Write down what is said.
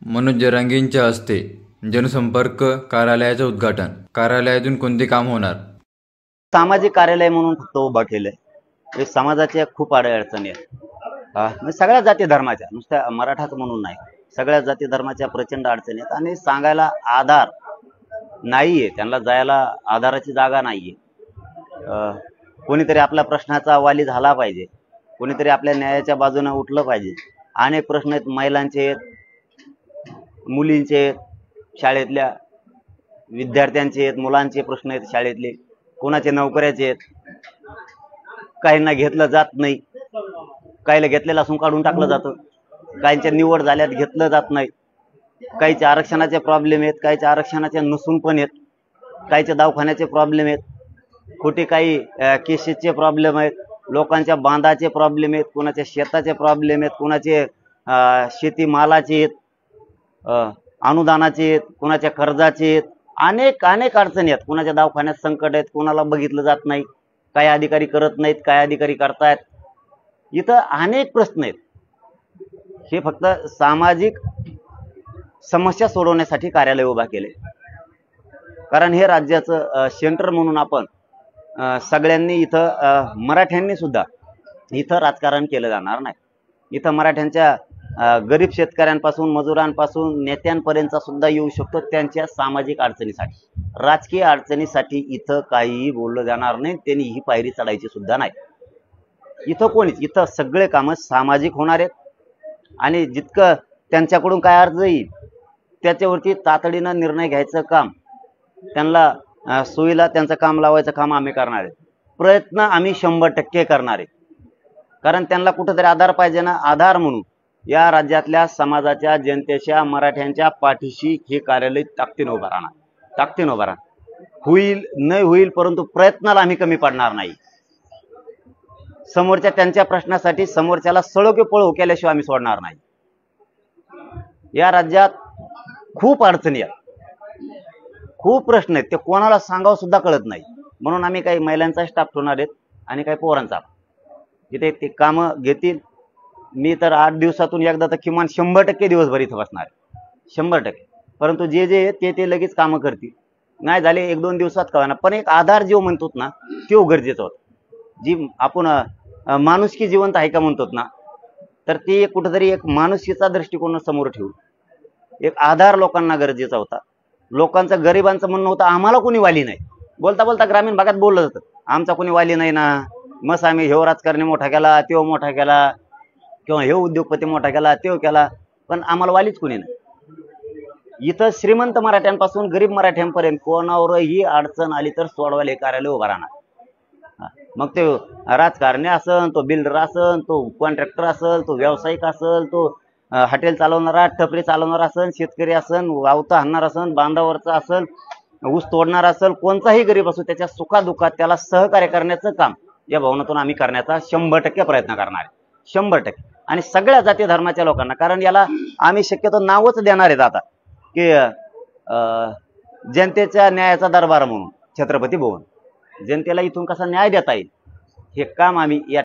मनोज जरांगेंच्या हस्ते जनसंपर्क कार्यालयाचे उद्घाटन। कार्यालयातून कोणते काम होणार? सामाजिक कार्यालय म्हणून फक्त उभा केलंय। हे समाजाच्या खूप अडचणी आहेत। म्हणजे सगळ्या जाती धर्माच्या, नुसत्या मराठाच म्हणून नाही, सगळ्या जाती धर्माच्या प्रचंड अडचणी आहेत आणि सांगायला आधार नाहीये, त्यांना जायला आधाराची जागा नाहीये। कोणीतरी आपल्या प्रश्नाचा वाली झाला पाहिजे, कोणीतरी आपल्या न्यायाच्या बाजूने उठलं पाहिजे। अनेक प्रश्न आहेत, महिलांचे आहेत, मुलींचे आहेत, शाळेतल्या विद्यार्थ्यांचे आहेत, मुलांचे प्रश्न आहेत शाळेतले, कोणाचे नोकऱ्याचे आहेत, काहींना घेतलं जात नाही, काहीला घेतलेलं असून काढून टाकलं जातं, काहींच्या निवड झाल्यात घेतलं जात नाही, काहीच्या आरक्षणाचे प्रॉब्लेम आहेत, काहीच्या आरक्षणाचे नसून पण आहेत, काहीच्या दवाखान्याचे प्रॉब्लेम आहेत, खोटे काही केसेसचे प्रॉब्लेम आहेत, लोकांच्या बांधाचे प्रॉब्लेम आहेत, कोणाच्या शेताचे प्रॉब्लेम आहेत, कोणाचे शेतीमालाचे आहेत, अनुदानाचे आहेत, कोणाच्या कर्जाचे आहेत, अनेक अडचणी आहेत, कोणाच्या दवाखान्यात संकट आहेत, कोणाला बघितलं जात नाही, काही अधिकारी करत नाहीत, काही अधिकारी करतायत, इथं अनेक प्रश्न आहेत। हे फक्त सामाजिक समस्या सोडवण्यासाठी कार्यालय उभा केले, कारण हे राज्याचं सेंटर म्हणून आपण सगळ्यांनी इथं मराठ्यांनी सुद्धा इथं राजकारण केलं जाणार नाही। इथं मराठ्यांच्या गरीब शेतकऱ्यांपासून, मजुरांपासून, नेत्यांपर्यंत सुद्धा येऊ शकतो, त्यांच्या सामाजिक अडचणीसाठी, राजकीय अडचणीसाठी इथं काहीही बोललं जाणार नाही, त्यांनी ही पायरी चढायची सुद्धा नाही। इथं कोणीच, इथं सगळे कामं सामाजिक होणार आहेत आणि जितकं त्यांच्याकडून काय अर्ज येईल त्याच्यावरती तातडीनं निर्णय घ्यायचं काम, त्यांना सोयीला त्यांचं काम लावायचं काम आम्ही करणार आहे। प्रयत्न आम्ही 100% करणार आहे, कारण त्यांना कुठंतरी आधार पाहिजे ना। आधार म्हणून या राज्यातल्या समाजाच्या, जनतेच्या, मराठ्यांच्या पाठीशी हे कार्यालय ताकदीनं उभं राहणार, ताकदीनं उभं राहणार। होईल नाही होईल, परंतु प्रयत्नाला आम्ही कमी पडणार नाही। समोरच्या त्यांच्या प्रश्नासाठी समोरच्याला सळो पळो केल्याशिवाय आम्ही सोडणार नाही। या राज्यात खूप अडचणी आहेत, खूप प्रश्न आहेत, ते कोणाला सांगावं सुद्धा कळत नाही, म्हणून आम्ही काही महिलांचा स्टाफ ठेवणार आहेत आणि काही पोरांचा, जिथे ते कामं घेतील। मी तर 8 दिवसातून एकदा तर किमान 100% दिवसभर इथं बसणार, 100%। परंतु जे ते लगेच कामं करतील, नाही झाले 1-2 दिवसात कळणार, पण एक आधार जो म्हणतो ना तो गरजेचा होता। जी आपण माणुसकी जिवंत आहे का म्हणतो ना, तर ते कुठेतरी एक माणुसकीचा दृष्टिकोन समोर ठेवून एक आधार लोकांना गरजेचा होता। लोकांचं, गरिबांचं म्हणणं होतं आम्हाला कोणी वाली नाही, बोलता बोलता ग्रामीण भागात बोललं जातं, आमचा कोणी वाली नाही ना, मग आम्ही ह्यो राजकारणी मोठा केला, त्यो मोठा केला, किंवा हे उद्योगपती मोठा केला, तो केला, पण आम्हाला वालीच कोणी नाही। इथं श्रीमंत मराठ्यांपासून गरीब मराठ्यांपर्यंत कोणावरही अडचण आली तर सोडवायला हे कार्यालय उभा राहणार। मग ते राजकारणी असेल, तो बिल्डर असेल, तो कॉन्ट्रॅक्टर असेल, तो व्यावसायिक असेल, तो हॉटेल चालवणारा, टपरी चालवणारा असेल, शेतकरी असेल, वावता हाणणार असेल, बांधावरचा असेल, ऊस तोडणार असेल, कोणताही गरीब असो, त्याच्या सुखादुःखात त्याला सहकार्य करण्याचं काम या भवनातून आम्ही करण्याचा 100% प्रयत्न करणार आहे, 100%। आणि सगळ्या जाती धर्माच्या लोकांना, कारण याला आम्ही शक्यतो नावच देणार आहेत आता की जनतेच्या न्यायाचा दरबार म्हणून छत्रपती भवन, जनतेला इथून कसा न्याय देता येईल हे काम आम्ही या